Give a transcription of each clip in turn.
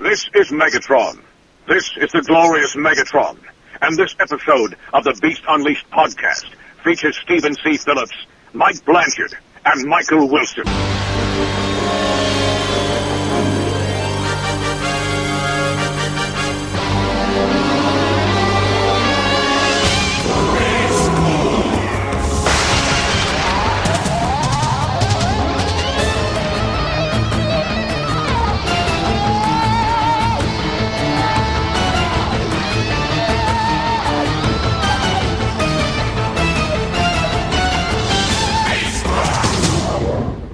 This is Megatron. This is the glorious Megatron. And this episode of the Beast Unleashed podcast features Stephen C. Phillips, Mike Blanchard, and Michael Wilson.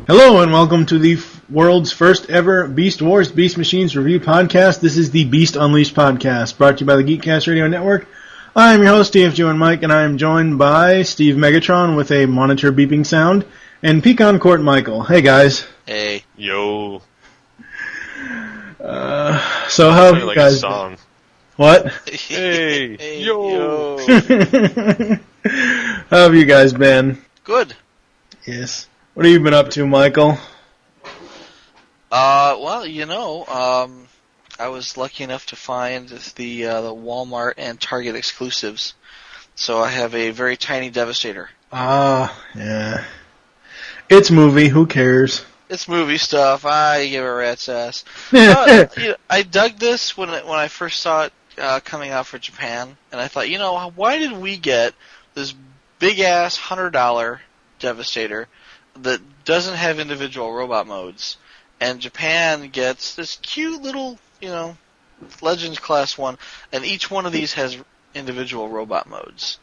Hello and welcome to the world's first ever Beast Wars Beast Machines review podcast. This is the Beast Unleashed podcast, brought to you by the Geekcast Radio Network. I am your host, DFG and Mike, and I am joined by Steve Megatron with a monitor beeping sound, and Pecan Court Michael. Hey guys. Hey. Yo. So how have you like guys? A song. What? Hey. Yo. How have you guys been? Good. Yes. What have you been up to, Michael? Well, I was lucky enough to find the Walmart and Target exclusives. So I have a very tiny Devastator. Yeah. It's movie, who cares? It's movie stuff. I give a rat's ass. I dug this when I first saw it coming out for Japan, and I thought, why did we get this big-ass $100 Devastator that doesn't have individual robot modes, and Japan gets this cute little, Legends Class 1, and each one of these has individual robot modes.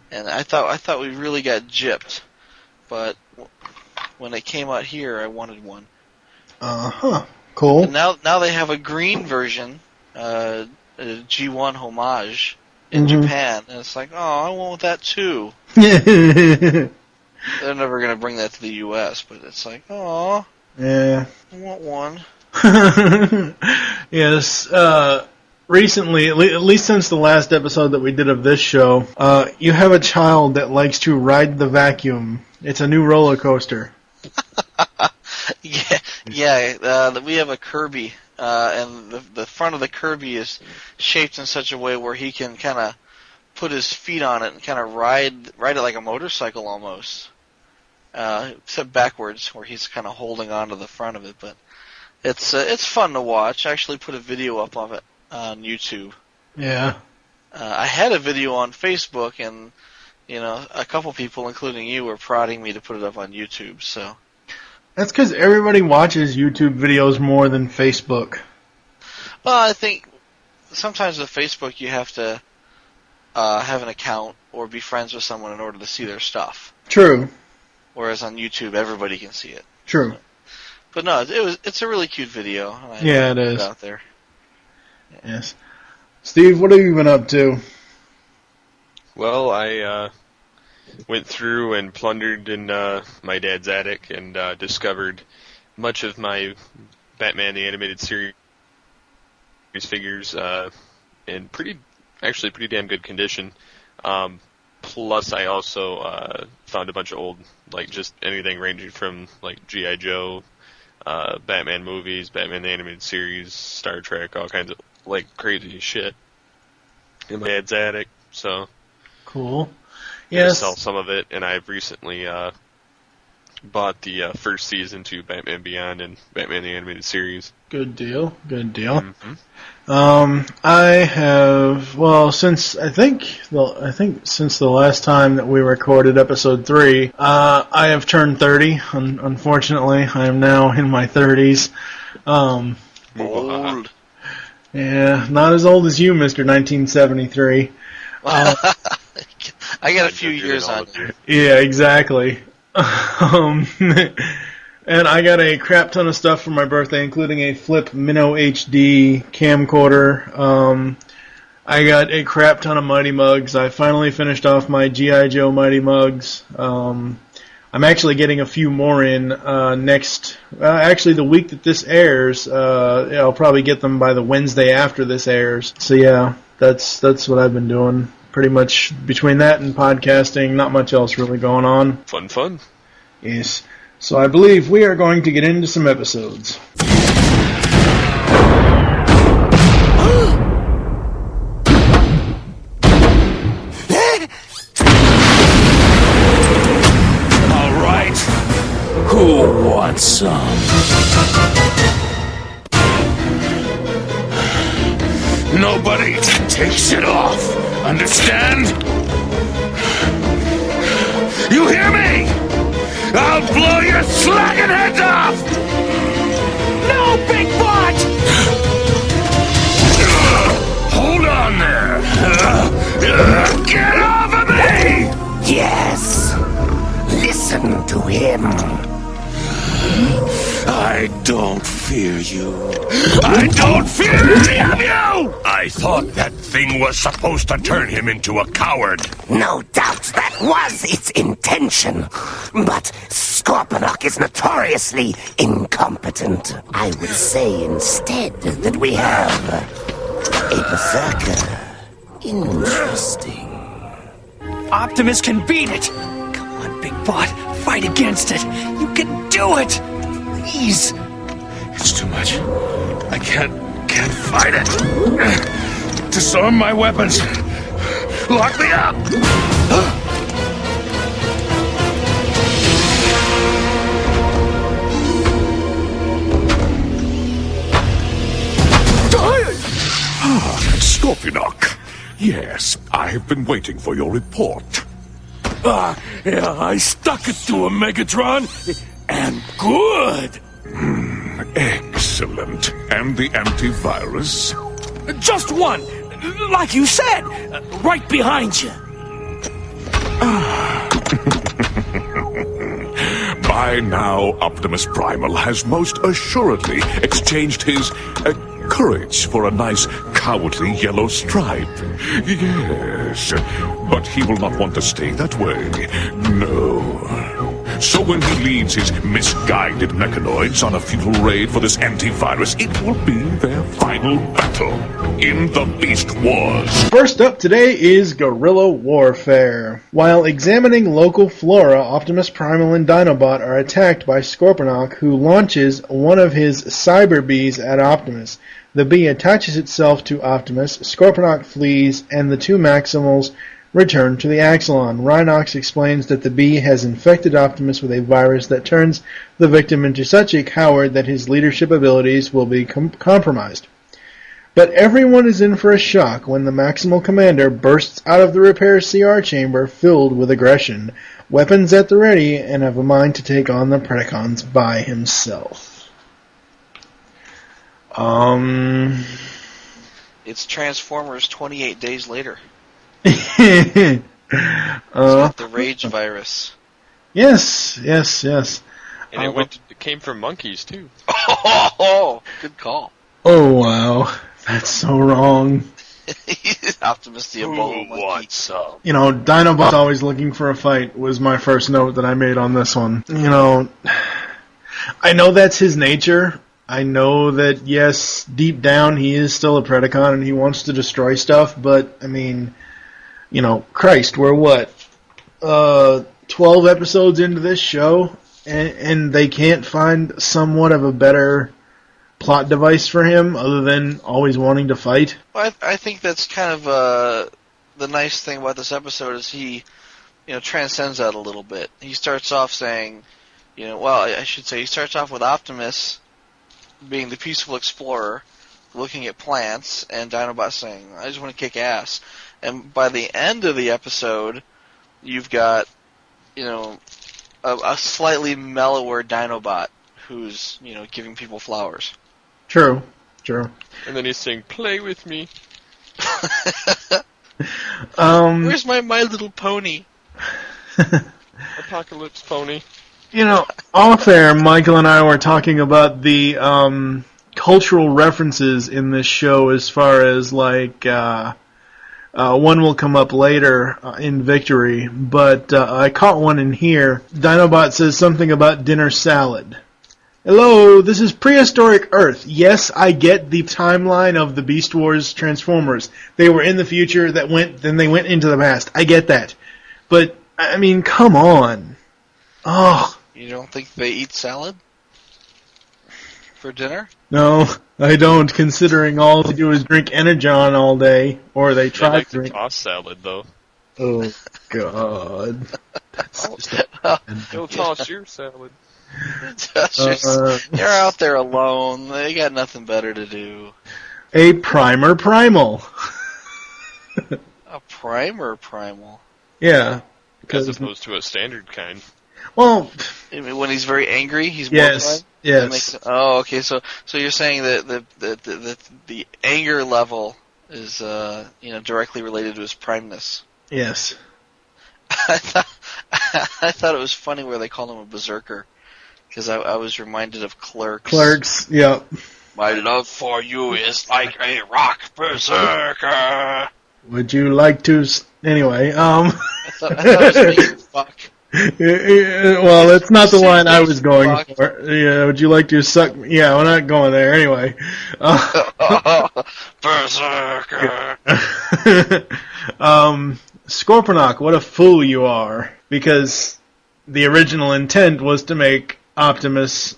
And I thought we really got gypped, but when it came out here, I wanted one. Cool. And now they have a green version, a G1 homage in Japan, and it's like, I want that too. They're never going to bring that to the U.S., but it's like, yeah, I want one. Yes, recently, at least since the last episode that we did of this show, you have a child that likes to ride the vacuum. It's a new roller coaster. Yeah. We have a Kirby, and the front of the Kirby is shaped in such a way where he can kind of put his feet on it and kind of ride it like a motorcycle almost. Except backwards, where he's kind of holding on to the front of it. But it's fun to watch. I actually put a video up of it on YouTube. Yeah. I had a video on Facebook, and a couple people, including you, were prodding me to put it up on YouTube. So that's because everybody watches YouTube videos more than Facebook. Well, I think sometimes with Facebook you have to have an account or be friends with someone in order to see their stuff. True. Whereas on YouTube, everybody can see it. True. But no, it's a really cute video. Yeah, it is. Out there. Yeah. Yes. Steve, what have you been up to? Well, I went through and plundered in my dad's attic and discovered much of my Batman the Animated Series figures in pretty damn good condition. Plus, I also found a bunch of old, just anything ranging from, G.I. Joe, Batman movies, Batman the Animated Series, Star Trek, all kinds of, crazy shit in my dad's attic, so... Cool. Yes. I sell some of it, and I've recently bought the first season to Batman Beyond and Batman the Animated Series. Good deal. Mm-hmm. I have, since since the last time that we recorded episode 3, I have turned 30. Unfortunately, I am now in my 30s. Old. Yeah, not as old as you, Mr. 1973. I got a few years on you. Yeah, exactly. And I got a crap ton of stuff for my birthday, including a Flip Minnow HD camcorder. I got a crap ton of Mighty Mugs. I finally finished off my G.I. Joe Mighty Mugs. I'm actually getting a few more in next... actually, the week that this airs, I'll probably get them by the Wednesday after this airs. So yeah, that's what I've been doing. Pretty much between that and podcasting, not much else really going on. Fun. Yes. So I believe we are going to get into some episodes. some. Nobody takes it off. Understand? You hear me? I'll blow your slacking heads off! No, Big Bot! Hold on there! Get off of me! Yes! Listen to him. I don't fear you. I don't fear any of you! I thought that thing was supposed to turn him into a coward. No doubt that was its intention. But Scorponok is notoriously incompetent. I would say instead that we have a berserker. Interesting. Optimus can beat it! Come on, Big Bot, fight against it! You can do it! Please! It's too much. I can't fight it. Disarm my weapons. Lock me up! Scorponok. Yes, I've been waiting for your report. Yeah, I stuck it to a Megatron, and good! Excellent. And the antivirus? Just one! Like you said! Right behind you! By now, Optimus Primal has most assuredly exchanged his courage for a nice, cowardly yellow stripe. Yes, but he will not want to stay that way. No. So when he leads his misguided mechanoids on a futile raid for this antivirus, it will be their final battle in the Beast Wars. First up today is guerrilla warfare. While examining local flora, Optimus Primal and Dinobot are attacked by Scorponok, who launches one of his cyber bees at Optimus. The bee attaches itself to Optimus, Scorponok flees, and the two Maximals return to the Axelon. Rhinox explains that the bee has infected Optimus with a virus that turns the victim into such a coward that his leadership abilities will be compromised. But everyone is in for a shock when the Maximal Commander bursts out of the repair CR chamber filled with aggression, weapons at the ready, and have a mind to take on the Predacons by himself. It's Transformers 28 days later. The Rage virus. Yes. And it came from monkeys, too. Oh, good call. Oh, wow. That's so wrong. Optimus the Ebola monkey. What's up? You know, Dinobot's always looking for a fight was my first note that I made on this one. You know, I know that's his nature. I know that, yes, deep down he is still a Predacon and he wants to destroy stuff, but, I mean, you know, Christ, we're what, 12 episodes into this show, and they can't find somewhat of a better plot device for him other than always wanting to fight? Well, I think that's kind of the nice thing about this episode is he, transcends that a little bit. He starts off saying, I should say he starts off with Optimus being the peaceful explorer, looking at plants, and Dinobot saying, I just want to kick ass. And by the end of the episode, you've got, a slightly mellower Dinobot who's, giving people flowers. True. And then he's saying, play with me. Where's my Little Pony? Apocalypse Pony. Off air, Michael and I were talking about the cultural references in this show as far as, like, one will come up later in Victory, but I caught one in here. Dinobot says something about dinner salad. Hello, this is prehistoric Earth. Yes, I get the timeline of the Beast Wars Transformers. They were in the future, then they went into the past. I get that. But, I mean, come on. Oh. You don't think they eat salad for dinner? No, I don't, considering all they do is drink Energon all day, or they try like to drink. To toss salad, though. Oh, God. That's just They'll toss your salad. They're out there alone. They got nothing better to do. A primal. A primal? Yeah. As opposed to a standard kind. Well, when he's very angry, he's yes, yes. Okay. So you're saying that the anger level is directly related to his primeness. Yes. I thought it was funny where they called him a berserker, because I was reminded of Clerks. Clerks, yeah. My love for you is like a rock berserker. Would you like to? Anyway, I thought it was making fuck. Well, that's not the line I was going for. Yeah, would you like to suck? Yeah, we're not going there anyway. Berserker. Scorponok, what a fool you are! Because the original intent was to make Optimus,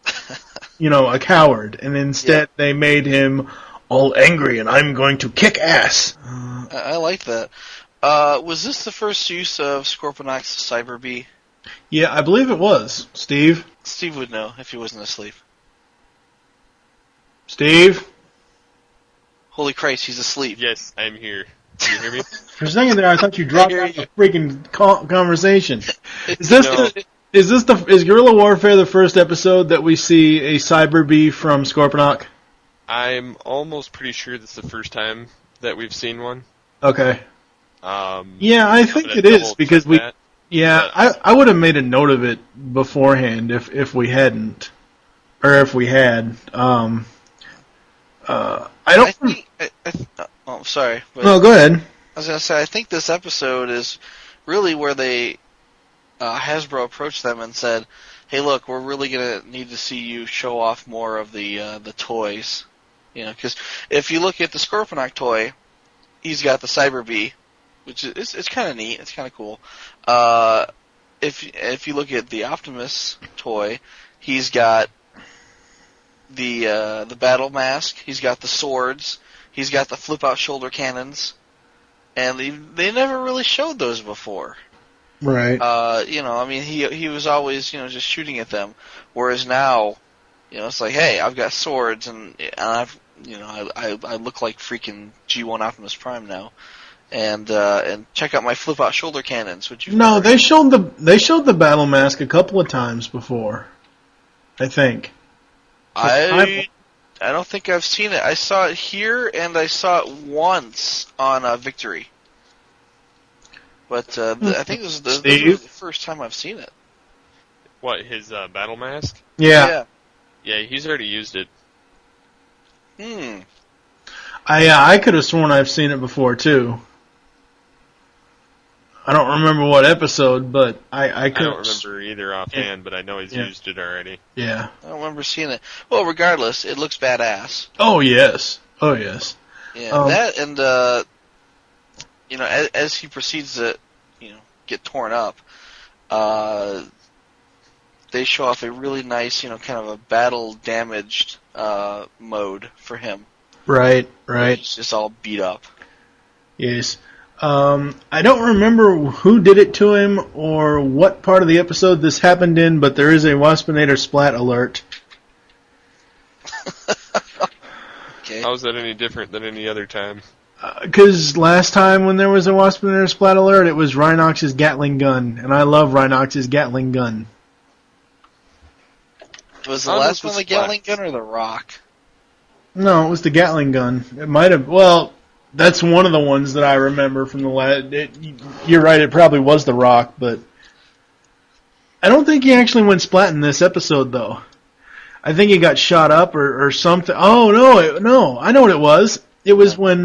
a coward, and instead they made him all angry, and I'm going to kick ass. I like that. Was this the first use of Scorponok's Cyber Bee? Yeah, I believe it was. Steve? Steve would know if he wasn't asleep. Steve? Holy Christ, he's asleep. Yes, I'm here. Can you hear me? For a second there, I thought you dropped out of the freaking conversation. Is Guerrilla Warfare the first episode that we see a Cyber Bee from Scorponok? I'm almost pretty sure this is the first time that we've seen one. Okay. Yeah, I think it is, because I would have made a note of it beforehand if we hadn't, or if we had. Sorry. No, go ahead. I was going to say, I think this episode is really where Hasbro approached them and said, hey, look, we're really going to need to see you show off more of the toys. Because if you look at the Scorponok toy, he's got the Cyber Bee, which is it's kind of neat. It's kind of cool. If you look at the Optimus toy, he's got the battle mask. He's got the swords. He's got the flip-out shoulder cannons, and they never really showed those before. Right. He was always just shooting at them, whereas now, it's like, hey, I've got swords, and I've I look like freaking G1 Optimus Prime now. And check out my flip-out shoulder cannons. Which they showed the battle mask a couple of times before, I think. I don't think I've seen it. I saw it here, and I saw it once on Victory. But I think this is the first time I've seen it. What, his battle mask? Yeah. Yeah, he's already used it. I could have sworn I've seen it before, too. I don't remember what episode, but I could. I don't remember either offhand, but I know he's used it already. Yeah. I don't remember seeing it. Well, regardless, it looks badass. Oh, yes. Yeah, that and, as he proceeds to, get torn up, they show off a really nice, kind of a battle-damaged mode for him. Right. It's just all beat up. Yes. I don't remember who did it to him or what part of the episode this happened in, but there is a Waspinator splat alert. Okay. How is that any different than any other time? Because last time when there was a Waspinator splat alert, it was Rhinox's Gatling gun, and I love Rhinox's Gatling gun. Was the last one the Gatling gun or the Rock? No, it was the Gatling gun. It might have. Well, that's one of the ones that I remember from the last. You're right. It probably was the Rock, but I don't think he actually went splat in this episode, though. I think he got shot up or something. Oh no! I know what it was. It was when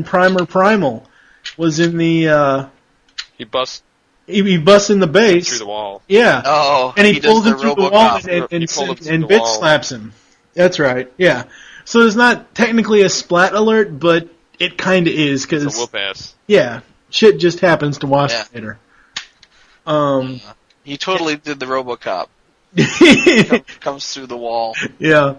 Primal was in the. He busts. He busts in the base through the wall. Yeah. Oh, and he pulls it through the wall and Bitch slaps him. That's right. Yeah. So it's not technically a splat alert, but it kind of is because it's a whoop ass. Yeah, shit just happens to Waspinator. He totally did the RoboCop. Comes through the wall. Yeah.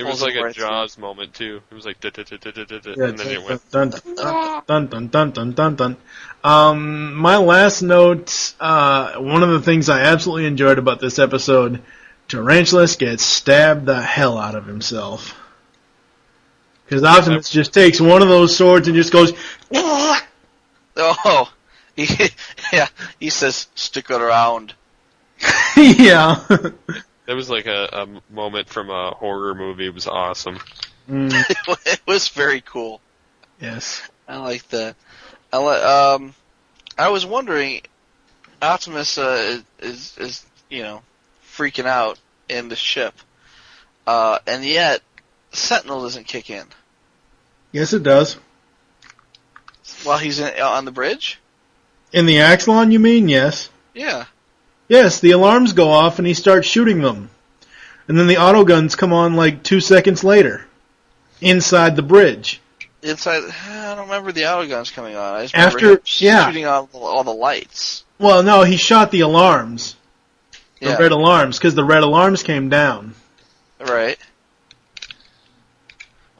It was like a Jaws moment too. It was like and then it went. Dun dun dun dun dun dun dun. My last note. One of the things I absolutely enjoyed about this episode, Tarantulas gets stabbed the hell out of himself. Because Optimus just takes one of those swords and just goes. Oh, he says, "Stick around." Yeah. That was like a moment from a horror movie. It was awesome. It was very cool. Yes. I like that. I was wondering, Optimus is freaking out in the ship, and yet Sentinel doesn't kick in. Yes, it does. While he's on the bridge? In the Axelon, you mean? Yes. Yeah. Yes, the alarms go off and he starts shooting them. And then the autoguns come on like 2 seconds later. Inside the bridge. I don't remember the autoguns coming on. I just remember him shooting all the lights. Well, no, he shot the alarms. The red alarms, because the red alarms came down. Right.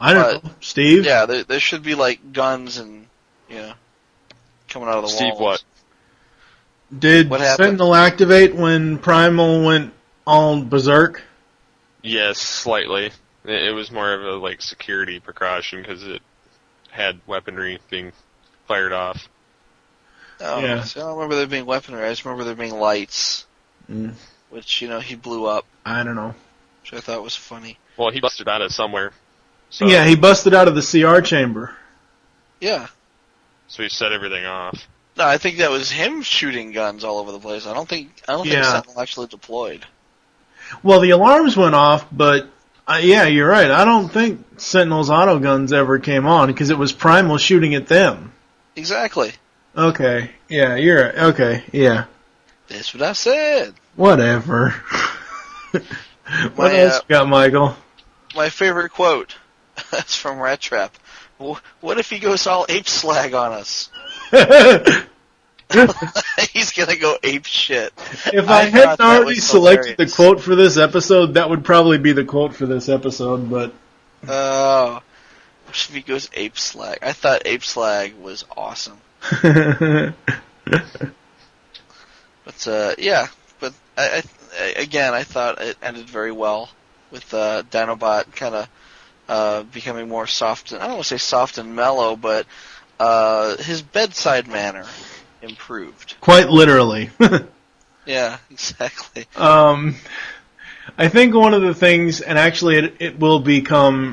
I don't know. Steve? Yeah, there should be like guns and, coming out of the walls. Steve, what? Did Sentinel activate when Primal went all berserk? Yes, slightly. It was more of a security precaution because it had weaponry being fired off. Oh, yeah. So I don't remember there being weaponry. I just remember there being lights, which he blew up. I don't know. Which I thought was funny. Well, he busted out of somewhere. So. Yeah, he busted out of the CR chamber. Yeah. So he set everything off. No, I think that was him shooting guns all over the place. I don't think Sentinel actually deployed. Well, the alarms went off, but you're right. I don't think Sentinel's autoguns ever came on because it was Primal shooting at them. Exactly. Okay. Yeah, you're right. Okay. Yeah. That's what I said. Whatever. What else you got, Michael? My favorite quote. That's from Rattrap. What if he goes all ape slag on us? He's gonna go ape shit. If I hadn't already selected the quote for this episode, that would probably be the quote for this episode, but... what if he goes ape slag? I thought ape slag was awesome. But, but I thought it ended very well with Dinobot kind of becoming more soft, I don't want to say soft and mellow, but his bedside manner improved. Quite literally. Yeah, exactly. I think one of the things, and actually it will become,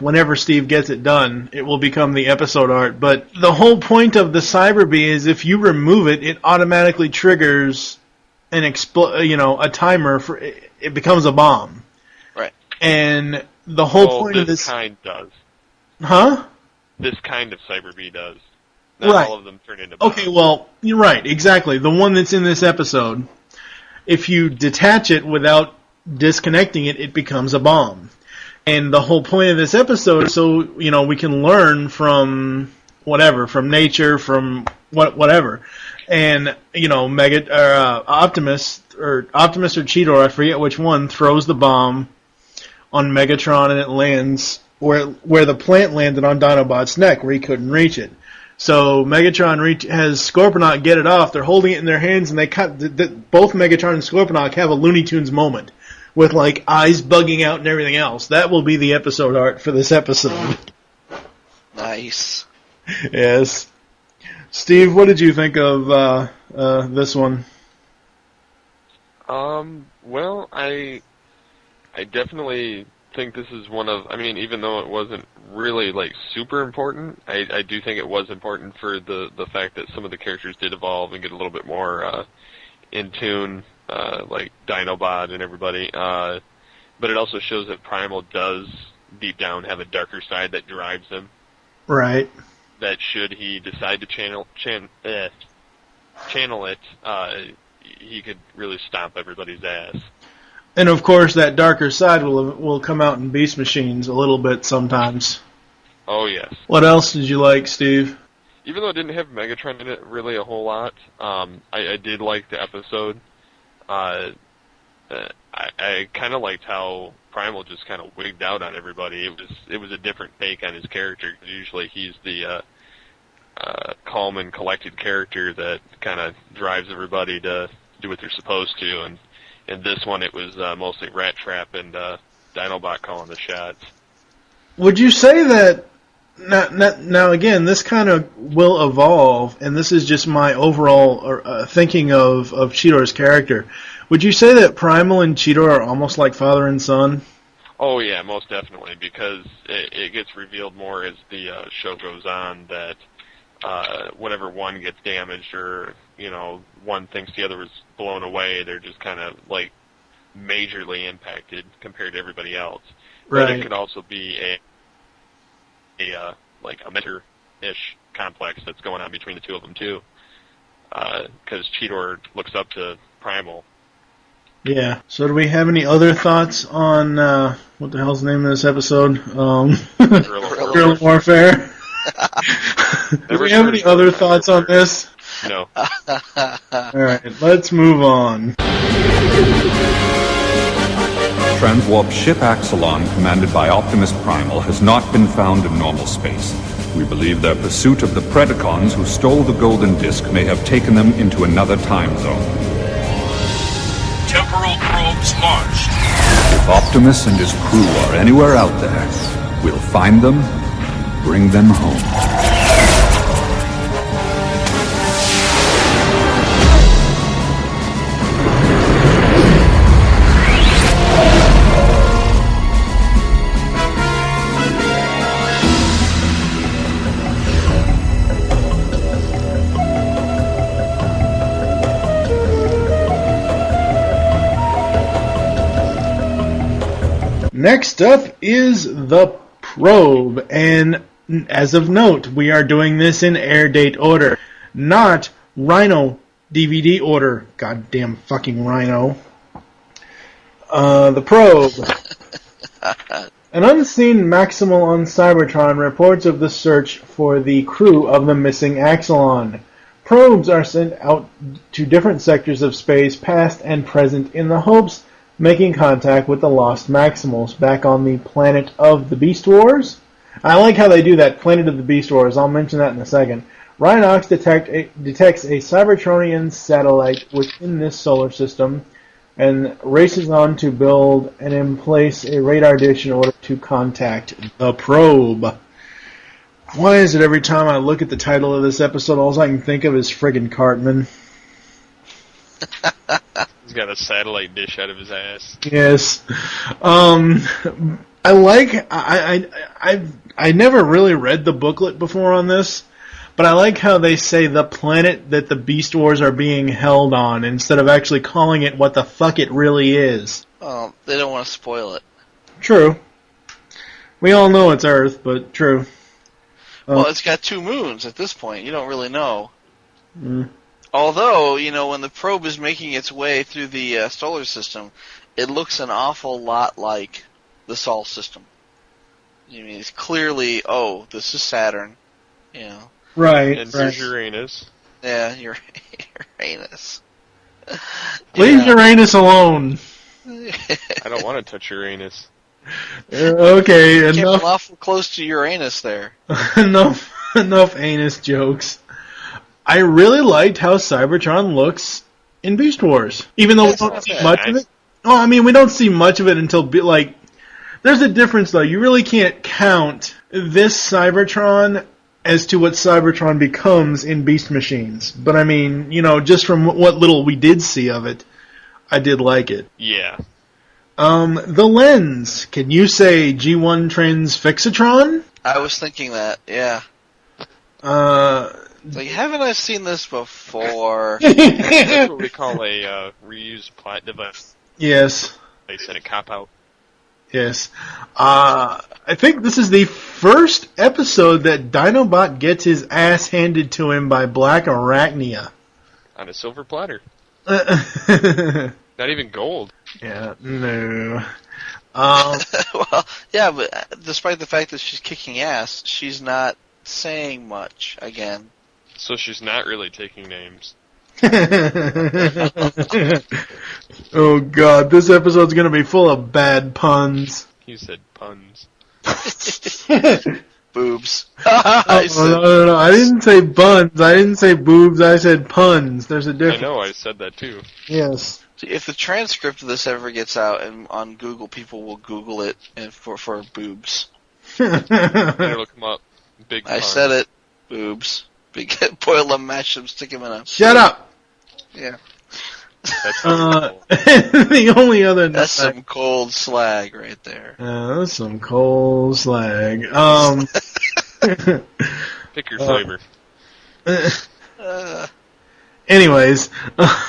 whenever Steve gets it done, it will become the episode art, but the whole point of the Cyber Bee is if you remove it, it automatically triggers a timer for it becomes a bomb. Right. And the whole point of this kind does. Huh? This kind of Cyber Bee does. Not right. all of them turn into bombs. Okay, well, you're right, exactly. The one that's in this episode, if you detach it without disconnecting it, it becomes a bomb. And the whole point of this episode is so, we can learn from whatever, from nature, from whatever. And, Optimus or Cheetor, I forget which one, throws the bomb on Megatron and it lands where the plant landed on Dinobot's neck, where he couldn't reach it. So Megatron has Scorponok get it off. They're holding it in their hands, and both Megatron and Scorponok have a Looney Tunes moment with eyes bugging out and everything else. That will be the episode art for this episode. Nice. Yes. Steve, what did you think of this one? Well, I definitely think this is one of, even though it wasn't really super important, I do think it was important for the fact that some of the characters did evolve and get a little bit more in tune, like Dinobot and everybody. But it also shows that Primal does deep down have a darker side that drives him. Right. That should he decide to channel it, he could really stomp everybody's ass. And of course, that darker side will come out in Beast Machines a little bit sometimes. Oh yes. What else did you like, Steve? Even though it didn't have Megatron in it really a whole lot, I did like the episode. I kind of liked how Primal just kind of wigged out on everybody. It was a different take on his character. Usually he's the calm and collected character that kind of drives everybody to do what they're supposed to. And in this one, it was mostly Rattrap and Dinobot calling the shots. Would you say that? Now again, this kind of will evolve, and this is just my overall thinking of Cheetor's character. Would you say that Primal and Cheetor are almost like father and son? Oh yeah, most definitely, because it gets revealed more as the show goes on that whenever one gets damaged or one thinks the other was blown away, they're just kind of like majorly impacted compared to everybody else. Right. But it could also be a mentor-ish complex that's going on between the two of them too, because Cheetor looks up to Primal. Yeah. So do we have any other thoughts on what the hell's the name of this episode? Guerrilla Warfare. Do we have any other thoughts on this? No. Alright, let's move on. Transwarp ship Axelon, commanded by Optimus Primal, has not been found in normal space. We believe their pursuit of the Predacons who stole the Golden Disc may have taken them into another time zone. Temporal probes launched. If Optimus and his crew are anywhere out there, we'll find them, bring them home. Next up is the Probe, and as of note, we are doing this in air date order, not Rhino DVD order. Goddamn fucking Rhino. The Probe. An unseen Maximal on Cybertron reports of the search for the crew of the missing Axelon. Probes are sent out to different sectors of space, past and present, in the hopes making contact with the lost Maximals back on the planet of the Beast Wars. I like how they do that, Planet of the Beast Wars. I'll mention that in a second. Rhinox detects a Cybertronian satellite within this solar system and races on to build and in place a radar dish in order to contact the Probe. Why is it every time I look at the title of this episode, all I can think of is friggin' Cartman? He's got a satellite dish out of his ass. Yes. I never really read the booklet before on this, but I like how they say the planet that the Beast Wars are being held on instead of actually calling it what the fuck it really is. Oh, they don't want to spoil it. True. We all know it's Earth, but true. Well, it's got 2 moons at this point. You don't really know. Mm. Although, when the probe is making its way through the solar system, it looks an awful lot like the Sol system. It's clearly, this is Saturn, Right. And there's Uranus. Yeah, Uranus. Leave Uranus alone. I don't want to touch Uranus. Okay, Came enough. awful close to Uranus there. enough anus jokes. I really liked how Cybertron looks in Beast Wars, even though we don't see much of it. Oh, we don't see much of it until there's a difference though. You really can't count this Cybertron as to what Cybertron becomes in Beast Machines. But just from what little we did see of it, I did like it. Yeah. The lens. Can you say G1 Transfixatron? I was thinking that, yeah. Haven't I seen this before? That's what we call a reused plot device. Yes. They sent a cop-out. Yes. I think this is the first episode that Dinobot gets his ass handed to him by Black Arachnia. On a silver platter. Not even gold. Yeah, no. Well, yeah, but despite the fact that she's kicking ass, she's not saying much again. So she's not really taking names. Oh God, this episode's gonna be full of bad puns. You said puns. Boobs. No. I didn't say buns. I didn't say boobs. I said puns. There's a difference. I know, I said that too. Yes. If the transcript of this ever gets out and on Google, people will Google it and for boobs. Better look them up. Big I pun. said it. Boobs. Big boil them, mash them, stick them in a... Shut up! Yeah. That's the only other... That's some cold slag right there. That's some cold slag. Pick your flavor. Anyways,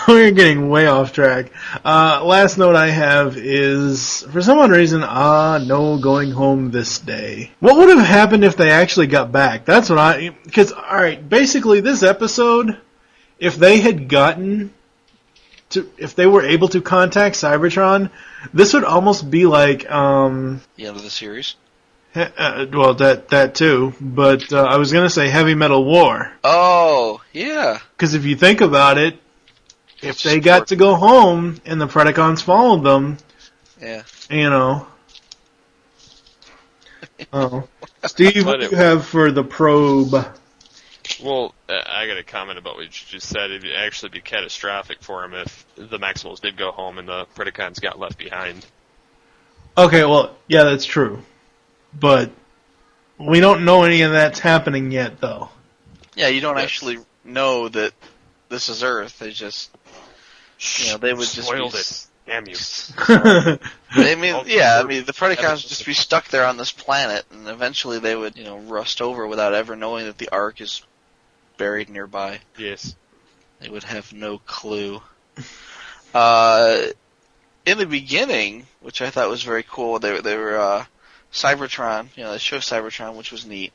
we're getting way off track. Last note I have is, for some odd reason, no going home this day. What would have happened if they actually got back? That's what because, alright, basically this episode, if they were able to contact Cybertron, this would almost be like, the end of the series? Well, that too, but I was going to say Heavy Metal War. Oh, yeah. Because if you think about it, if they got to go home and the Predacons followed them, yeah, you know. Oh, Steve, what do you have for the probe? Well, I got a comment about what you just said. It'd actually be catastrophic for him if the Maximals did go home and the Predacons got left behind. Okay, well, yeah, that's true. But we don't know any of that's happening yet, though. Yeah, you don't actually know that this is Earth. They just, they would just spoiled it. Damn you. the Predacons would just be stuck there on this planet, and eventually they would, rust over without ever knowing that the Ark is buried nearby. Yes. They would have no clue. In the beginning, which I thought was very cool, they were Cybertron, they show Cybertron, which was neat.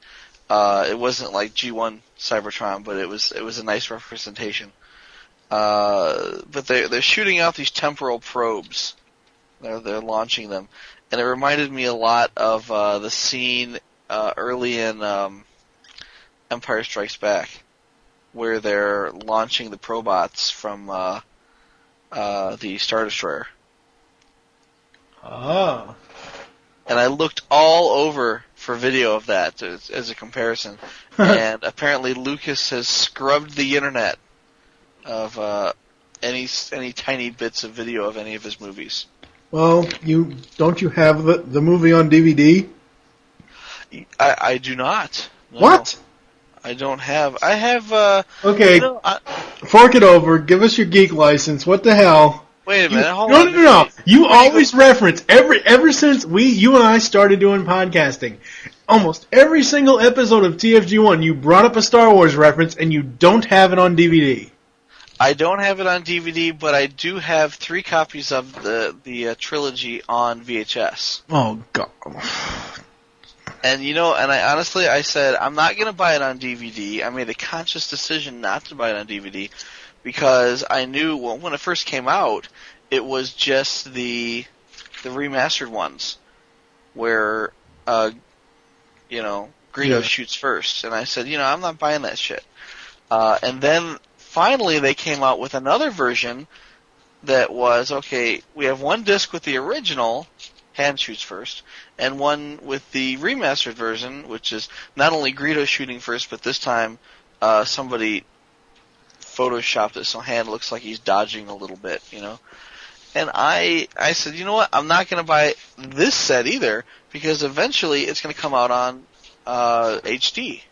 It wasn't like G1 Cybertron, but it was a nice representation. But they're shooting out these temporal probes. They're launching them, and it reminded me a lot of the scene early in Empire Strikes Back, where they're launching the probots from the Star Destroyer. Oh. And I looked all over for video of that as a comparison, and apparently Lucas has scrubbed the internet of any tiny bits of video of any of his movies. Well, don't you have the movie on DVD? I do not. No. What? I don't have. I have. Okay. Fork it over. Give us your geek license. What the hell? Wait a minute. Hold on. No. You always reference ever since you and I started doing podcasting. Almost every single episode of TFG1, you brought up a Star Wars reference, and you don't have it on DVD. I don't have it on DVD, but I do have 3 copies of the trilogy on VHS. Oh God. And I said I'm not going to buy it on DVD. I made a conscious decision not to buy it on DVD because I knew when it first came out, it was just the remastered ones where Greedo shoots first, and I said, I'm not buying that shit. And then finally they came out with another version that was, okay, we have one disc with the original, hand shoots first, and one with the remastered version, which is not only Greedo shooting first, but this time somebody photoshopped it so hand looks like he's dodging a little bit, And I said, you know what, I'm not going to buy this set either, because eventually it's going to come out on HD.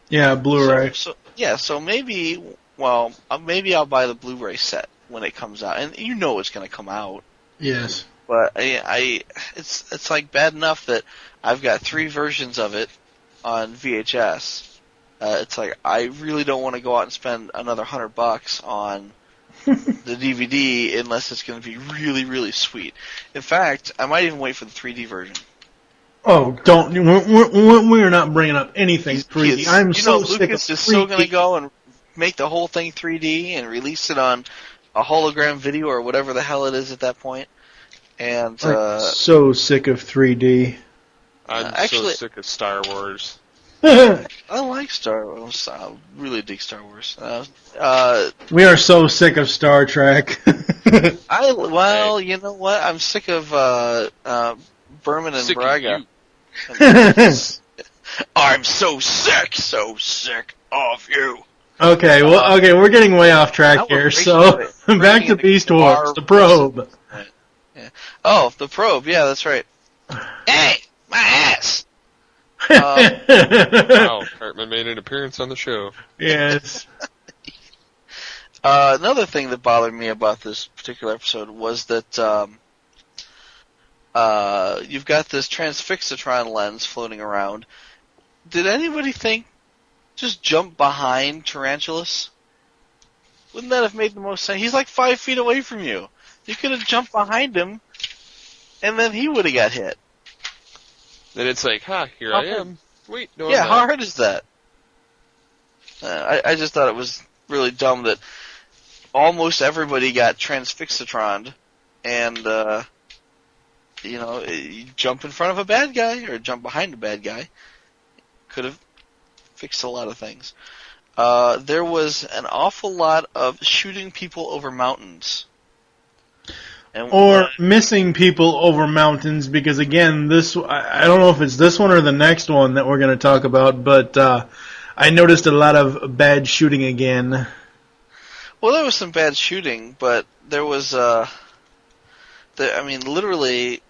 Yeah, Blu-ray. So maybe I'll buy the Blu-ray set when it comes out, and it's going to come out. Yes. But it's like bad enough that I've got 3 versions of it on VHS. It's like I really don't want to go out and spend another $100 on the DVD unless it's going to be really, really sweet. In fact, I might even wait for the 3D version. Oh, don't! We're not bringing up anything 3D. I'm so sick of 3D. Lucas is still going to go and make the whole thing 3D and release it on a hologram video or whatever the hell it is at that point. And I'm so sick of 3D. I'm so sick of Star Wars. I like Star Wars. I really dig Star Wars. We are so sick of Star Trek. Well, you know what? I'm sick of Berman and Sick of Braga. I'm so sick of you. Okay, we're getting way off track here. So back to Beast Wars, the probe. Yeah. Oh, the probe. Yeah, that's right. Hey, my ass. Wow, Cartman made an appearance on the show. Yes. Another thing that bothered me about this particular episode was that you've got this transfixatron lens floating around. Did anybody think just jump behind Tarantulas? Wouldn't that have made the most sense? He's like 5 feet away from you. You could have jumped behind him, and then he would have got hit. Then it's like, here I am. Wait, no, yeah, I'm how not. hard is that? I just thought it was really dumb that almost everybody got transfixatroned, and you jump in front of a bad guy or jump behind a bad guy. Could have fixed a lot of things. There was an awful lot of shooting people over mountains. Or missing people over mountains, because again, I don't know if it's this one or the next one that we're going to talk about, but I noticed a lot of bad shooting again. Well, there was some bad shooting, but there was, literally,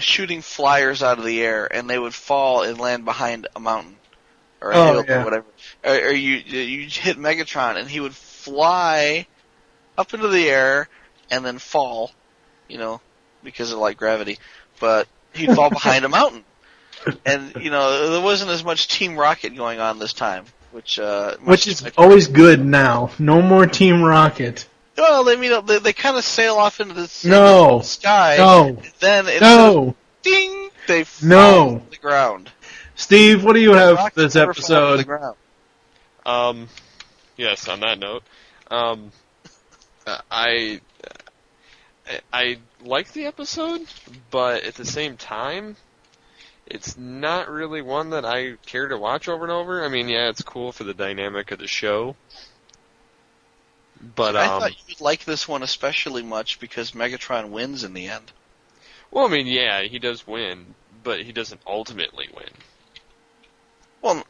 shooting flyers out of the air, and they would fall and land behind a mountain or a hill or whatever. Or you hit Megatron, and he would fly up into the air and then fall, because of light gravity. But he'd fall behind a mountain, and there wasn't as much Team Rocket going on this time, which is always good now. No more Team Rocket. Well, they kind of sail off into the sky. No. Then of ding, they fall to the ground. Steve, what do you have for this episode? Yes, on that note, I like the episode, but at the same time, it's not really one that I care to watch over and over. I mean, yeah, it's cool for the dynamic of the show. But I thought you'd like this one especially much because Megatron wins in the end. Well, I mean, yeah, he does win, but he doesn't ultimately win. Well,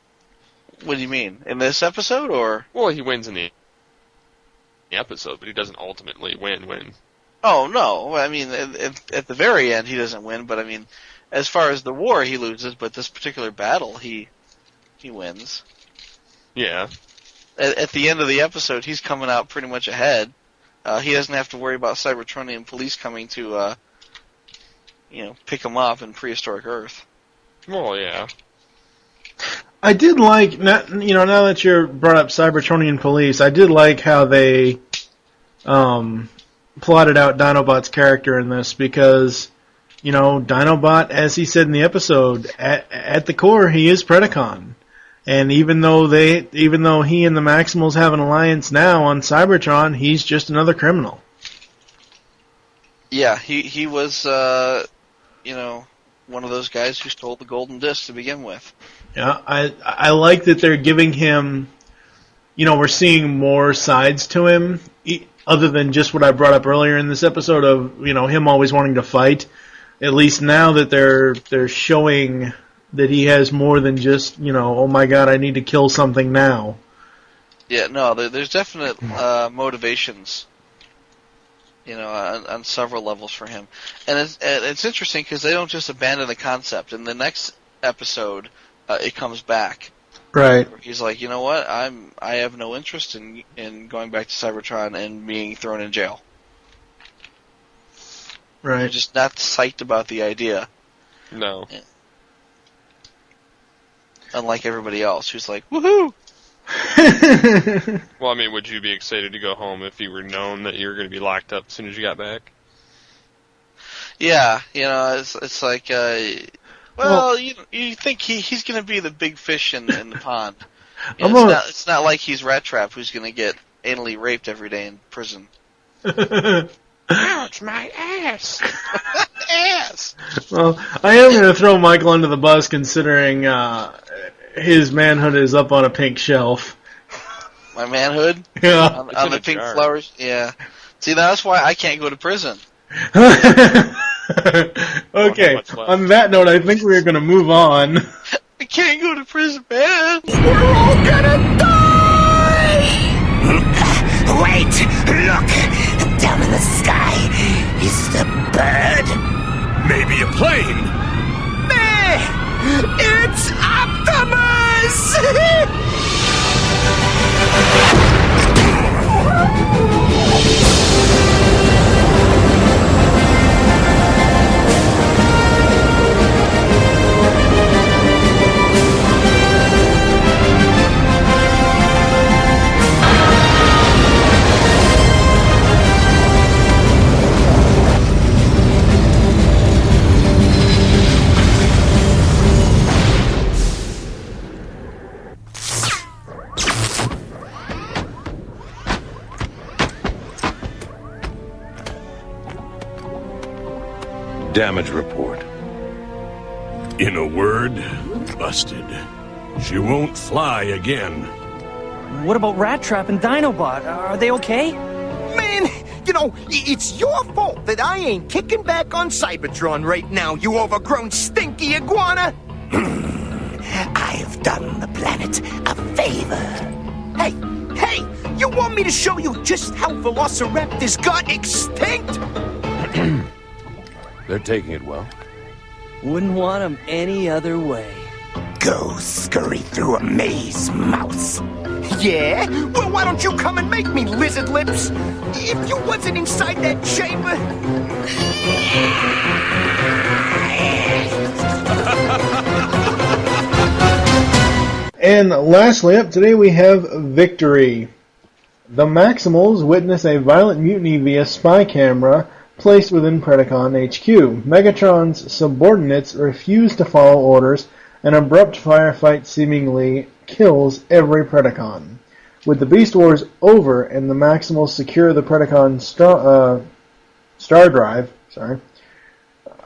what do you mean? In this episode, or? Well, he wins in the episode, but he doesn't ultimately win. Oh, no. I mean, at the very end, he doesn't win, but I mean, as far as the war, he loses, but this particular battle, he wins. Yeah. At the end of the episode, he's coming out pretty much ahead. He doesn't have to worry about Cybertronian police coming to, pick him up in prehistoric Earth. Well, yeah. I did like, now that you brought up Cybertronian police, I did like how they plotted out Dinobot's character in this, because, Dinobot, as he said in the episode, at the core, he is Predacon. And even though he and the Maximals have an alliance now on Cybertron, he's just another criminal. Yeah, he was, one of those guys who stole the golden disc to begin with. Yeah, I like that they're giving him, we're seeing more sides to him, other than just what I brought up earlier in this episode of, him always wanting to fight. At least now that they're showing that he has more than just, oh my god, I need to kill something now. Yeah, no, there's definite motivations, on several levels for him. And it's interesting because they don't just abandon the concept. In the next episode, it comes back. Right. He's like, you know what, I have no interest in going back to Cybertron and being thrown in jail. Right. They're just not psyched about the idea. No. Yeah. Unlike everybody else, who's like, woohoo! Well, I mean, would you be excited to go home if you were known that you were going to be locked up as soon as you got back? Yeah, it's like, you think he's going to be the big fish in the pond. It's not like he's Rattrap, who's going to get anally raped every day in prison. Ouch, my ass! Ass! Well, I am going to throw Michael under the bus, considering his manhood is up on a pink shelf. My manhood? Yeah. On the pink flowers? Yeah. See, that's why I can't go to prison. Okay, on that note, I think we're going to move on. I can't go to prison, man. We're all gonna die! Wait! Look! Down in the sky is the bird. Maybe a plane. It's Optimus! Damage report. In a word, busted. She won't fly again. What about Rattrap and Dinobot? Are they okay? Man, you know, it's your fault that I ain't kicking back on Cybertron right now, you overgrown stinky iguana! I've done the planet a favor. Hey, you want me to show you just how Velociraptors got extinct? They're taking it well. Wouldn't want them any other way. Go scurry through a maze, mouse. Yeah? Well, why don't you come and make me, lizard lips? If you wasn't inside that chamber... And lastly up today we have Victory. The Maximals witness a violent mutiny via spy camera placed within Predacon HQ. Megatron's subordinates refuse to follow orders. An abrupt firefight seemingly kills every Predacon. With the Beast Wars over and the Maximals secure the Predacon star drive,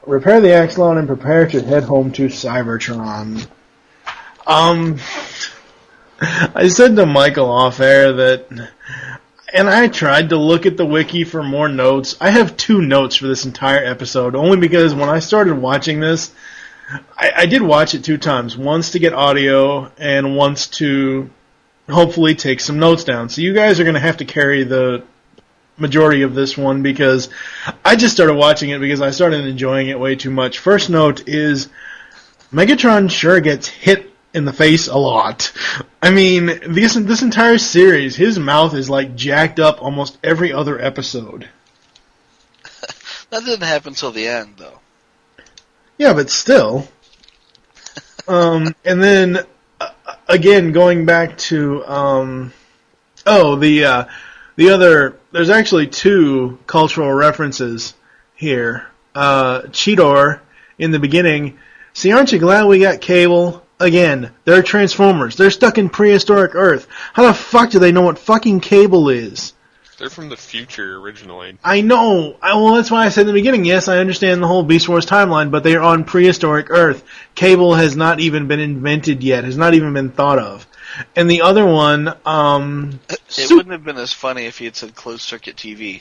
repair the Axelon and prepare to head home to Cybertron. I said to Michael off air that, and I tried to look at the wiki for more notes. I have 2 notes for this entire episode, only because when I started watching this, I did watch it 2 times. Once to get audio, and once to hopefully take some notes down. So you guys are going to have to carry the majority of this one, because I just started watching it because I started enjoying it way too much. First note is, Megatron sure gets hit in the face a lot. I mean, this entire series, his mouth is like jacked up almost every other episode. That didn't happen till the end, though. Yeah, but still. And then, again, going back to, the other, there's actually 2 cultural references here. Cheetor, in the beginning, see, aren't you glad we got Cable? Again, they're Transformers. They're stuck in prehistoric Earth. How the fuck do they know what fucking Cable is? They're from the future originally. I know. Well, that's why I said in the beginning, yes, I understand the whole Beast Wars timeline, but they are on prehistoric Earth. Cable has not even been invented yet, has not even been thought of. And the other one, it wouldn't have been as funny if he had said closed circuit TV.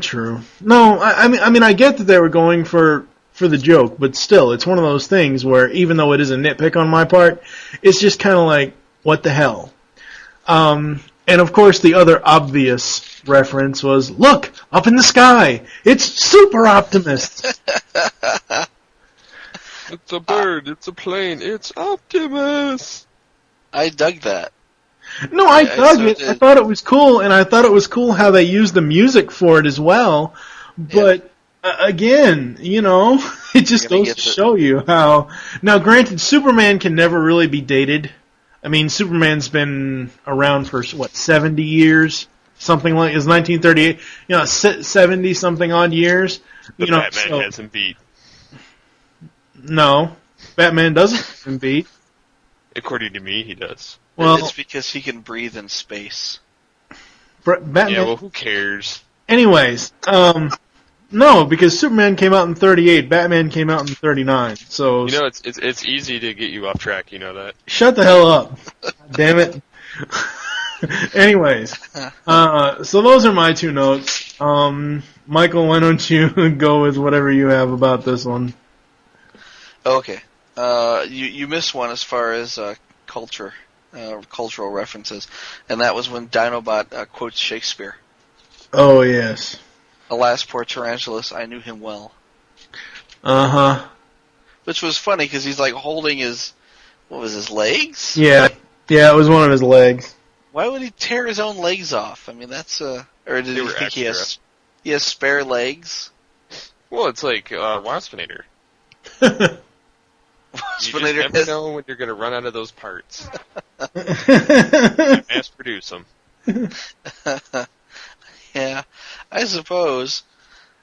True. No, I mean, I get that they were going for the joke, but still, it's one of those things where, even though it is a nitpick on my part, it's just kind of like, what the hell? And of course, the other obvious reference was, look, up in the sky, it's Super Optimus! It's a bird, it's a plane, it's Optimus! I dug that. No, I dug it. I thought it was cool, and I thought it was cool how they used the music for it as well, but... Again, you know, it just goes to show you how... Now, granted, Superman can never really be dated. I mean, Superman's been around for, 70 years? Something like... It's 1938. 70-something odd years. But Batman hasn't beat. No. Batman doesn't beat. According to me, he does. Well, it's because he can breathe in space. Batman... Yeah, well, who cares? Anyways, No, because Superman came out in 38, Batman came out in 39. So You know, it's easy to get you off track. You know that. shut the hell up, damn it. Anyways, so those are my 2 notes. Michael, why don't you go with whatever you have about this one? Okay. You missed one as far as cultural references, and that was when Dinobot quotes Shakespeare. Oh, yes. Alas, poor Tarantulas, I knew him well. Uh-huh. Which was funny, because he's like holding his legs? Yeah, it was one of his legs. Why would he tear his own legs off? I mean, that's, or did he think extra. he has spare legs? Well, it's like Waspinator. You just never know when you're going to run out of those parts. Mass produce them. Yeah, I suppose.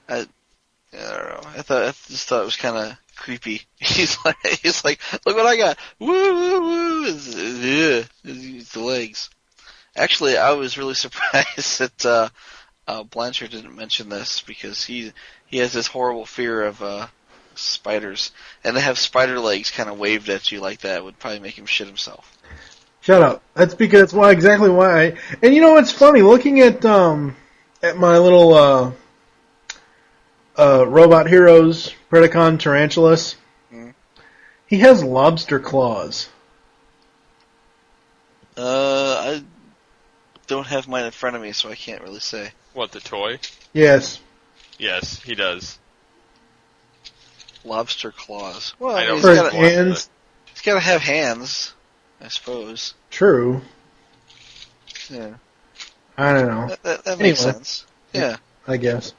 I don't know. I just thought it was kind of creepy. He's like, look what I got! Woo woo woo! It's the legs. Actually, I was really surprised that Blanchard didn't mention this, because he has this horrible fear of spiders, and to have spider legs kind of waved at you like that would probably make him shit himself. Shut up. That's because exactly why. And you know what's funny? Looking at my little Robot Heroes Predacon Tarantulas, he has lobster claws. I don't have mine in front of me, so I can't really say. What, the toy? Yes. Yes, he does. Lobster claws. Well, I he's For hands. He's got to have hands, I suppose. True. Yeah. I don't know. That makes sense. Yeah. I guess.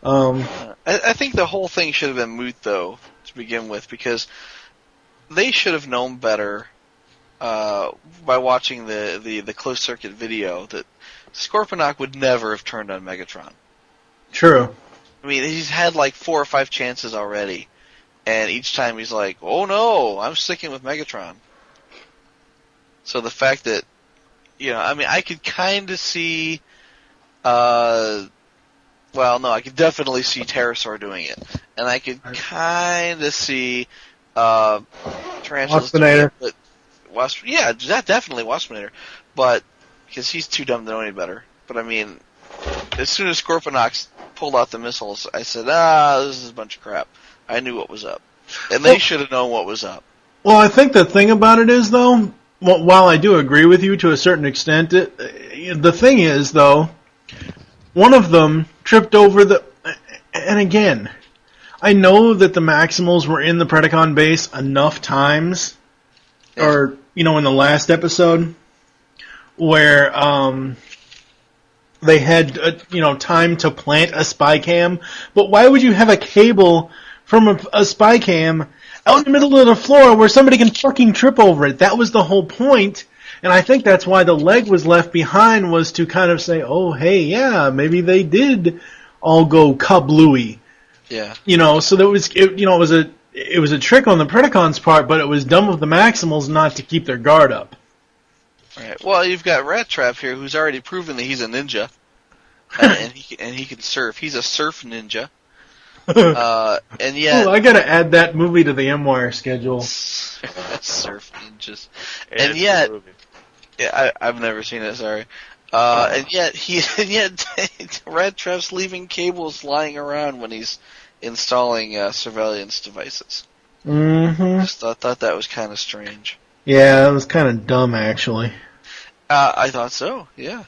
I think the whole thing should have been moot, though, to begin with, because they should have known better by watching the closed circuit video that Scorponok would never have turned on Megatron. True. I mean, he's had like 4 or 5 chances already, and each time he's like, "Oh no, I'm sticking with Megatron." So the fact that, I mean, I could kind of see, I could definitely see Pterosaur doing it, and I could kind of see Tarantulas doing it, but definitely Waspinator, but because he's too dumb to know any better. But I mean, as soon as Scorponok pulled out the missiles, I said, this is a bunch of crap. I knew what was up. And they should have known what was up. Well, I think the thing about it is, though, while I do agree with you to a certain extent, the thing is, though, one of them tripped over and again, I know that the Maximals were in the Predacon base enough times, or, in the last episode, where, they had, time to plant a spy cam. But why would you have a cable from a spy cam out in the middle of the floor where somebody can fucking trip over it? That was the whole point. And I think that's why the leg was left behind, was to kind of say, oh, hey, yeah, maybe they did all go kablooey. Yeah. So that it was a trick on the Predacon's part, but it was dumb of the Maximals not to keep their guard up. Right. Well, you've got Rattrap here, who's already proven that he's a ninja, and he can surf. He's a surf ninja. And yet, I gotta add that movie to the M-Wire schedule. Surf ninjas. And yet, I've never seen it. Sorry. And yet Rattrap's leaving cables lying around when he's installing surveillance devices. Mm-hmm. Just thought that was kind of strange. Yeah, it was kind of dumb, actually. I thought so, yeah.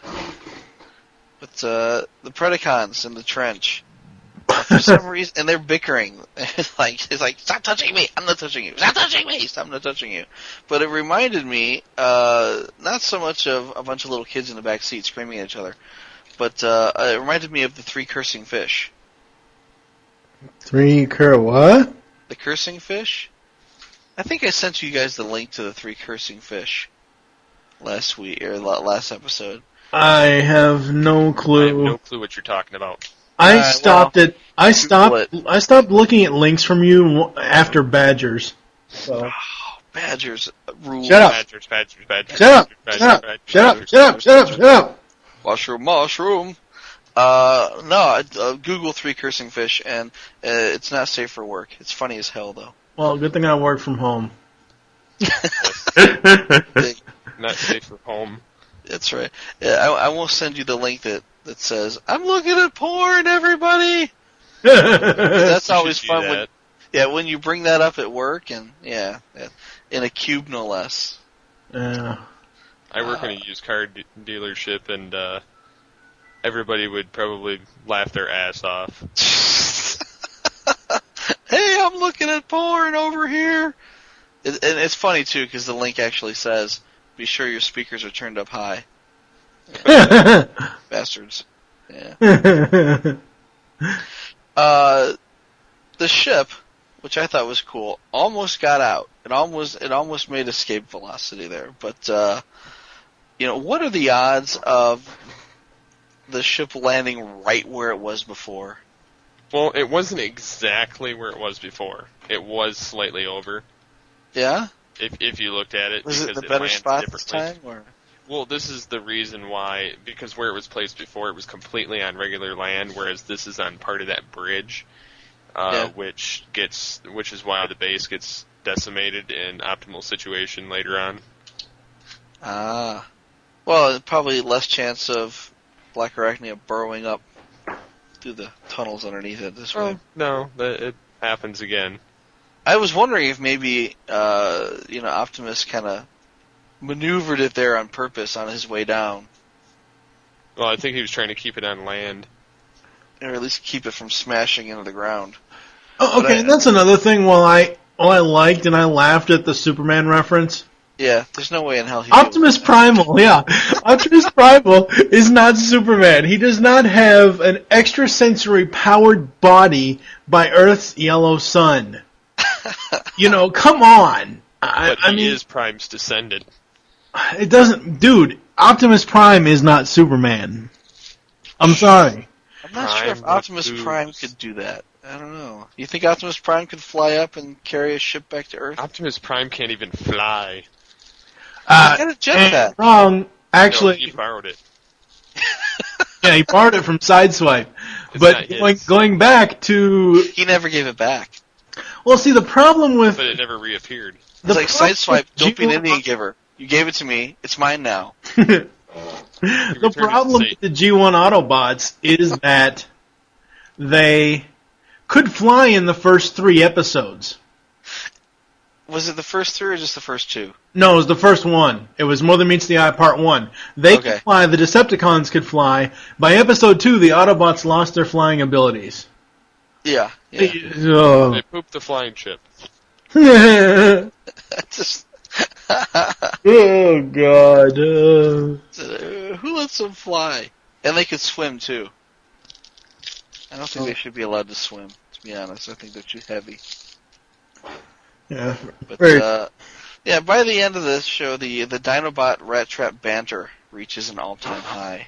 But the Predacons in the trench, for some reason, and they're bickering. It's like, stop touching me! I'm not touching you! Stop touching me! I'm not touching you! But it reminded me, not so much of a bunch of little kids in the back seat screaming at each other, but it reminded me of the 3 cursing fish. What? The cursing fish? I think I sent you guys the link to the 3 cursing fish last week, or last episode. I have no clue. I have no clue what you're talking about. I stopped looking at links from you after Badgers. So. Oh, Badgers rule. Shut up. Badgers. Shut up. Shut up. Shut up. Shut up. Shut up. Shut up. Mushroom. No, Google 3 cursing fish, and it's not safe for work. It's funny as hell, though. Well, good thing I work from home. Not safe for home. That's right. Yeah, I will send you the link that says, I'm looking at porn, everybody! That's always fun. When you bring that up at work, and in a cube, no less. Yeah. I work in a used car dealership, and everybody would probably laugh their ass off. Hey, I'm looking at porn over here! And it's funny, too, because the link actually says, be sure your speakers are turned up high. Bastards. Yeah. The ship, which I thought was cool, almost got out. It almost made escape velocity there. But, what are the odds of the ship landing right where it was before? Well, it wasn't exactly where it was before. It was slightly over. Yeah? If you looked at it. Was it the better spot this time? Or? Well, this is the reason why, because where it was placed before, it was completely on regular land, whereas this is on part of that bridge, which is why the base gets decimated in optimal situation later on. Ah. Well, probably less chance of Black Arachnia burrowing up through the tunnels underneath it this way. No, it happens again. I was wondering if maybe, Optimus kind of maneuvered it there on purpose on his way down. Well, I think he was trying to keep it on land. Or at least keep it from smashing into the ground. Oh, okay, that's another thing. While I liked and I laughed at the Superman reference. Yeah, there's no way in hell he Optimus Primal, yeah. Optimus Primal is not Superman. He does not have an extrasensory powered body by Earth's yellow sun. Come on. But he is Prime's descendant. It doesn't... Dude, Optimus Prime is not Superman. I'm sorry. I'm not sure if Optimus Prime could do that. I don't know. You think Optimus Prime could fly up and carry a ship back to Earth? Optimus Prime can't even fly. He got a jetpack. Wrong. Actually... No, he borrowed it. Yeah, he borrowed it from Sideswipe. But going back to... He never gave it back. Well, see, the problem with... But it never reappeared. It's like Sideswipe, don't be an Indian giver. You gave it to me, it's mine now. The problem with the G1 Autobots is that they could fly in the first 3 episodes. Was it the first 3 or just the first 2? No, it was the first one. It was More Than Meets the Eye Part 1. They could fly, the Decepticons could fly. By episode 2, the Autobots lost their flying abilities. Yeah. They pooped the flying ship. Oh, God. Who lets them fly? And they could swim, too. I don't think they should be allowed to swim, to be honest. I think they're too heavy. Yeah. But, by the end of this show, the Dinobot Rattrap banter reaches an all-time high.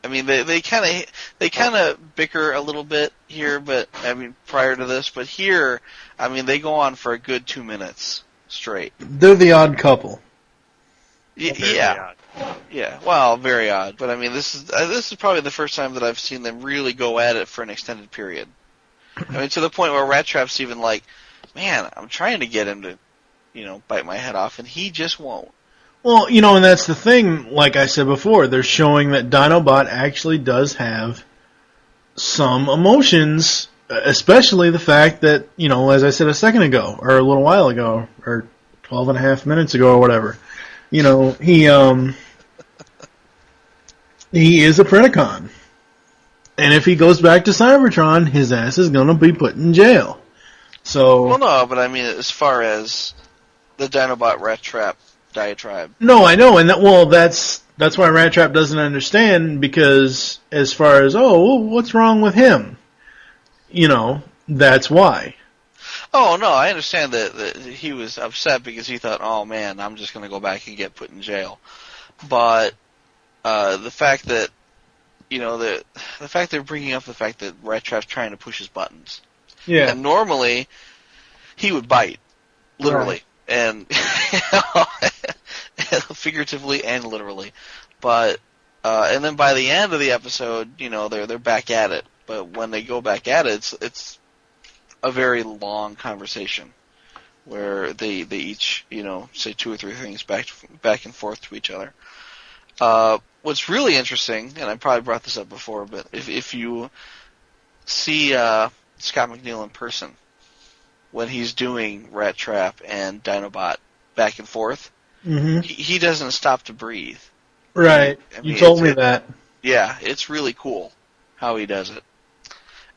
I mean, they kind of bicker a little bit here, but I mean, prior to this, but here, I mean, they go on for a good 2 minutes straight. They're the odd couple. Yeah. Well, very odd, but I mean, this is probably the first time that I've seen them really go at it for an extended period. I mean, to the point where Rattrap's even like, man, I'm trying to get him to, bite my head off, and he just won't. Well, and that's the thing, like I said before, they're showing that Dinobot actually does have some emotions, especially the fact that, as I said a second ago, or a little while ago, or 12 and a half minutes ago, or whatever, he is a Predacon. And if he goes back to Cybertron, his ass is going to be put in jail. So. Well, no, but I mean, as far as the Dinobot Rattrap diatribe. No, I know, and that's why Rattrap doesn't understand, because as far as, what's wrong with him? That's why. Oh, no, I understand that he was upset because he thought, oh man, I'm just going to go back and get put in jail. But the fact that, the fact they're bringing up the fact that Rattrap's trying to push his buttons. Yeah. And normally, he would bite, literally. Right. And figuratively and literally. But And then by the end of the episode, they're back at it. But when they go back at it, it's a very long conversation where they each, say 2 or 3 things back and forth to each other. What's really interesting, and I probably brought this up before, but if you see Scott McNeil in person when he's doing Rattrap and Dinobot back and forth, he doesn't stop to breathe. Right. You told me that. Yeah, it's really cool how he does it.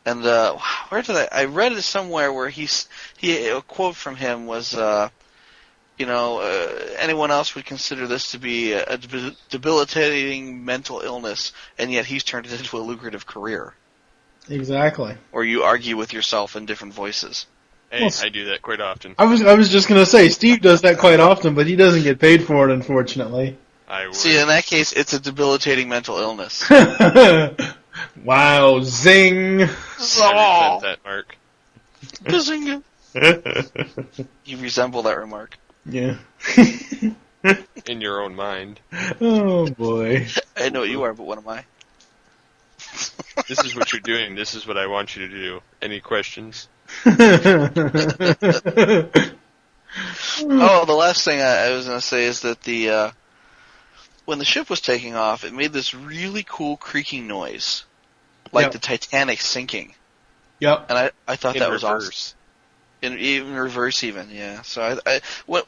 And where did I read it somewhere where a quote from him was, anyone else would consider this to be a debilitating mental illness, and yet he's turned it into a lucrative career. Exactly. Or you argue with yourself in different voices. Hey, I do that quite often. I was just gonna say, Steve does that quite often, but he doesn't get paid for it, unfortunately. See, in that case, it's a debilitating mental illness. Wow, zing! I resent that, Mark. Zing! You resemble that remark. Yeah. In your own mind. Oh, boy. I know what you are, but what am I? This is what you're doing. This is what I want you to do. Any questions? Oh, the last thing I was going to say is that when the ship was taking off, it made this really cool creaking noise, like the Titanic sinking. Yep. And I thought that was reverse. Awesome. In reverse, even, yeah. So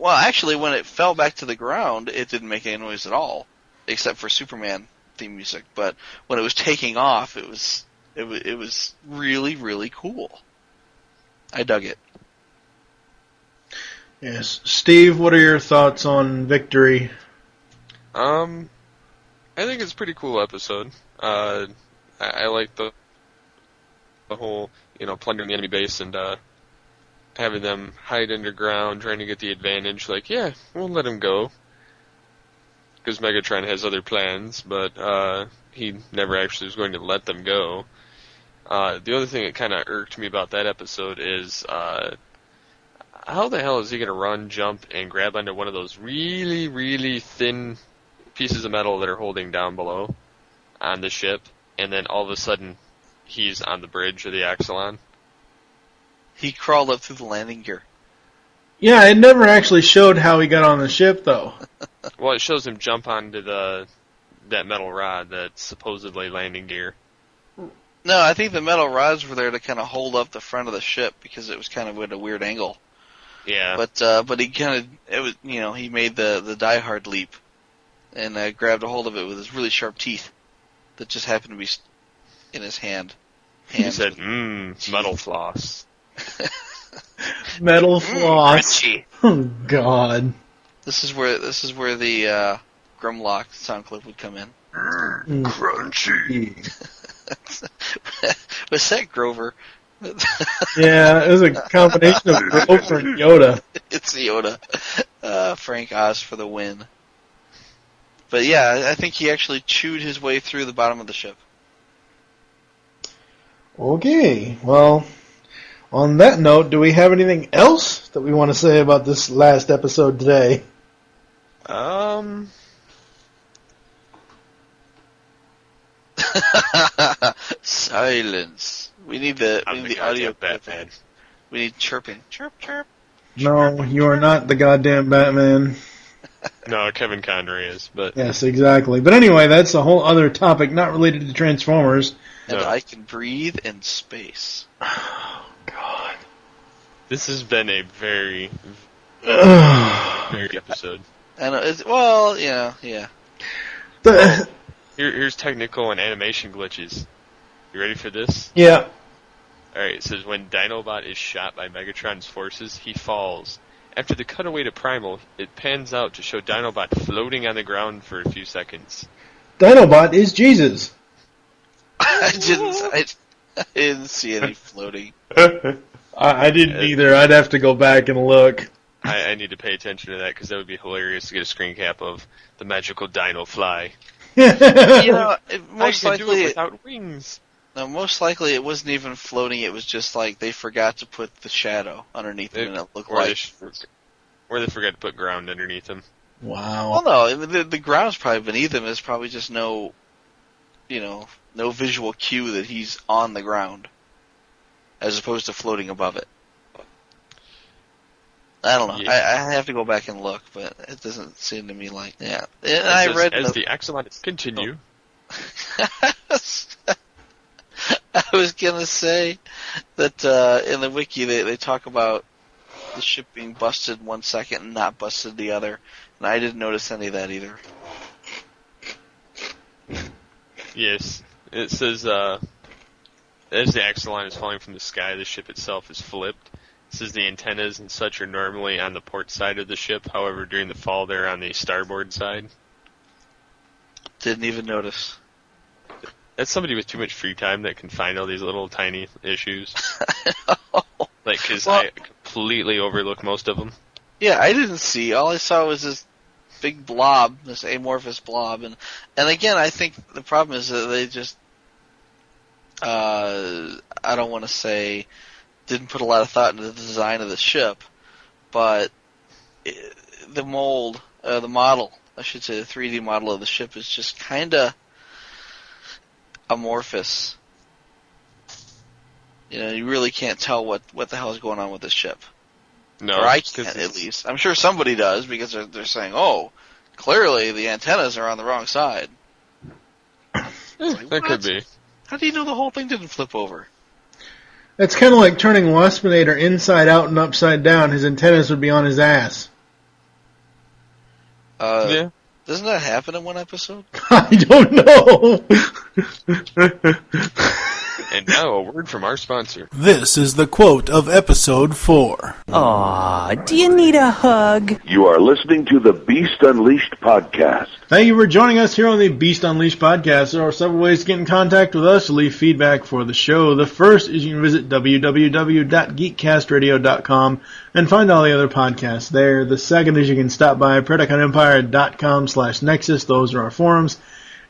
actually, when it fell back to the ground, it didn't make any noise at all, except for Superman theme music. But when it was taking off, it was really, really cool. I dug it. Yes, Steve, what are your thoughts on Victory? I think it's a pretty cool episode. I like the whole, plundering the enemy base and having them hide underground, trying to get the advantage. Like, yeah, we'll let him go. Because Megatron has other plans, but he never actually was going to let them go. The other thing that kind of irked me about that episode is how the hell is he going to run, jump, and grab onto one of those really, really thin pieces of metal that are holding down below on the ship, and then all of a sudden he's on the bridge of the Axelon? He crawled up through the landing gear. Yeah, it never actually showed how he got on the ship, though. Well, it shows him jump onto that metal rod that's supposedly landing gear. No, I think the metal rods were there to kind of hold up the front of the ship because it was kind of at a weird angle. Yeah. But he he made the Die Hard leap and grabbed a hold of it with his really sharp teeth that just happened to be in his hand. He said, metal floss. Metal floss. Oh, God. This is where the Grimlock sound clip would come in. Crunchy. Was that Grover? Yeah, it was a combination of Grover and Yoda. It's Yoda. Frank Oz for the win. But yeah, I think he actually chewed his way through the bottom of the ship. Okay, well, on that note, do we have anything else that we want to say about this last episode today? Silence. We need the audio. Batman. We need chirping. Chirp, chirp. No, you are not the goddamn Batman. No, Kevin Conroy is, but... Yes, exactly. But anyway, that's a whole other topic not related to Transformers. And I can breathe in space. Oh, God. This has been a very, very episode. I know. Yeah. Here's technical and animation glitches. You ready for this? Yeah. Alright, it says when Dinobot is shot by Megatron's forces, he falls. After the cutaway to Primal, it pans out to show Dinobot floating on the ground for a few seconds. Dinobot is Jesus. I didn't see any floating. I didn't either. I'd have to go back and look. I need to pay attention to that because that would be hilarious to get a screen cap of the magical Dino fly. Most I can likely do it without wings. No, most likely it wasn't even floating. It was just like they forgot to put the shadow underneath it, and it looked like. Or they forgot to put ground underneath them. Wow. Well, no, the ground's probably beneath them. There's probably just no no visual cue that he's on the ground, as opposed to floating above it. I don't know. Yeah. I have to go back and look, but it doesn't seem to me like And as the Axolotls continue. I was gonna say that in the wiki they talk about the ship being busted 1 second and not busted the other, and I didn't notice any of that either. Yes, it says as the Axolotl is falling from the sky, the ship itself is flipped. It says the antennas and such are normally on the port side of the ship. However, during the fall, they're on the starboard side. Didn't even notice. That's somebody with too much free time that can find all these little tiny issues. Because I completely overlook most of them. Yeah, I didn't see. All I saw was this big blob, this amorphous blob. And again, I think the problem is that they just, I don't want to say didn't put a lot of thought into the design of the ship, but the model, I should say, the 3D model of the ship is just kind of amorphous. You really can't tell what the hell is going on with this ship. No, or I can't, at least. I'm sure somebody does, because they're saying, oh, clearly the antennas are on the wrong side. That could be. How do you know the whole thing didn't flip over? It's kind of like turning Waspinator inside out and upside down. His antennas would be on his ass. Yeah. Doesn't that happen in one episode? I don't know. And now a word from our sponsor. This is the quote of episode 4. Aw, do you need a hug? You are listening to the Beast Unleashed podcast. Thank you for joining us here on the Beast Unleashed podcast. There are several ways to get in contact with us to leave feedback for the show. The first is you can visit www.geekcastradio.com and find all the other podcasts there. The second is you can stop by PredaconEmpire.com/Nexus. Those are our forums.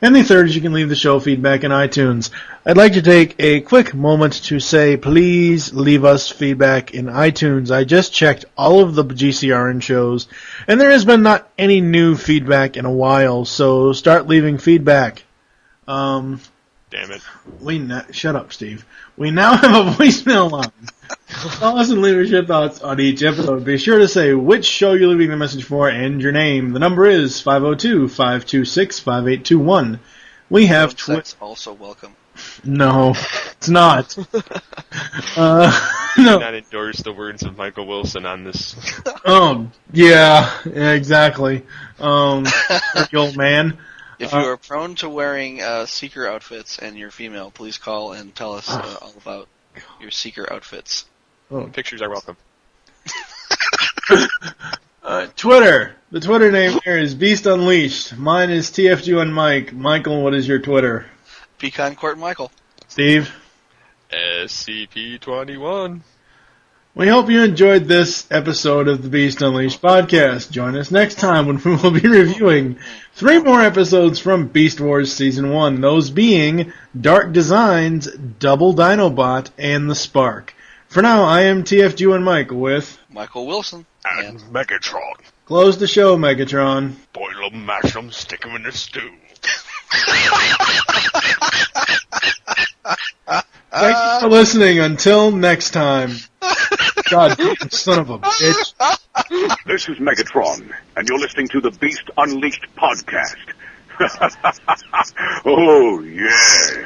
And the third is you can leave the show feedback in iTunes. I'd like to take a quick moment to say please leave us feedback in iTunes. I just checked all of the GCRN shows, and there has been not any new feedback in a while, so start leaving feedback. Damn it. Shut up, Steve. We now have a voicemail line. Call us and leave your thoughts on each episode. Be sure to say which show you're leaving the message for and your name. The number is 502-526-5821. We have Twitter. Also welcome. No, it's not. Do not endorse the words of Michael Wilson on this. Yeah, exactly. The old man. If you are prone to wearing seeker outfits and you're female, please call and tell us all about your seeker outfits. Pictures are welcome. Twitter. The Twitter name here is Beast Unleashed. Mine is TFG Mike. Michael, what is your Twitter? Pecan Court Michael. Steve? SCP-21. We hope you enjoyed this episode of the Beast Unleashed podcast. Join us next time when we will be reviewing 3 more episodes from Beast Wars Season 1, those being Dark Designs, Double Dinobot, and The Spark. For now, I am TFG Mike with Michael Wilson and Megatron. Close the show, Megatron. Boil 'em, mash 'em, stick 'em in the stew. Thank you for listening. Until next time. God, son of a bitch. This is Megatron, and you're listening to the Beast Unleashed podcast. Oh, yes.